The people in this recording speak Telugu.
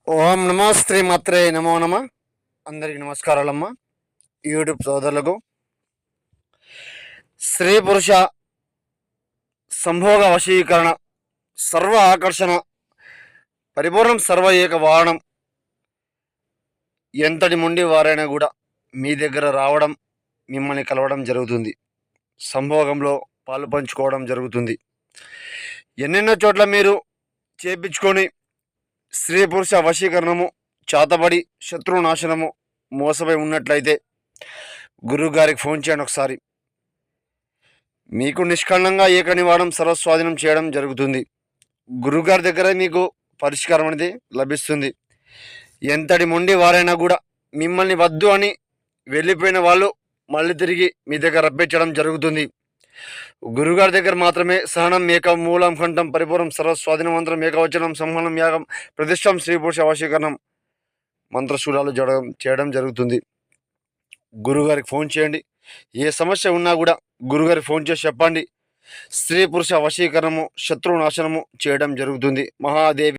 ఓం నమో శ్రీ మాత్రే నమో నమ. అందరికి నమస్కారాలమ్మ. యూట్యూబ్ సోదరులకు స్త్రీ పురుష సంభోగ వశీకరణ సర్వ ఆకర్షణ పరిపూర్ణం సర్వ ఏక వాహనం ఎంతటి మొండి వారైనా కూడా మీ దగ్గర రావడం, మిమ్మల్ని కలవడం జరుగుతుంది. సంభోగంలో పాలు పంచుకోవడం జరుగుతుంది. ఎన్నెన్నో చోట్ల మీరు చేపించుకొని స్త్రీ పురుష వశీకరణము, చాతబడి, శత్రు నాశనము మోసపై ఉన్నట్లయితే గురువుగారికి ఫోన్ చేయండి ఒకసారి. మీకు నిష్కళంగా ఏక నివారణం సర్వస్వాధీనం చేయడం జరుగుతుంది. గురువుగారి దగ్గర మీకు పరిష్కారం అనేది లభిస్తుంది. ఎంతటి మొండి వారైనా కూడా మిమ్మల్ని వద్దు అని వెళ్ళిపోయిన వాళ్ళు మళ్ళీ తిరిగి మీ దగ్గర రప్పించడం జరుగుతుంది. గురుగారి దగ్గర మాత్రమే సహనం ఏకం మూలం కంఠం పరిపూర్ణం సర్వస్వాధీనం మంత్రం ఏకవచనం సంహనం యాగం ప్రతిష్టం స్త్రీ పురుష వశీకరణం మంత్రశూలాలు చేయడం జరుగుతుంది. గురుగారికి ఫోన్ చేయండి. ఏ సమస్య ఉన్నా కూడా గురుగారికి ఫోన్ చేసి చెప్పండి. స్త్రీ పురుష వశీకరణము, శత్రు నాశనము చేయడం జరుగుతుంది. మహాదేవి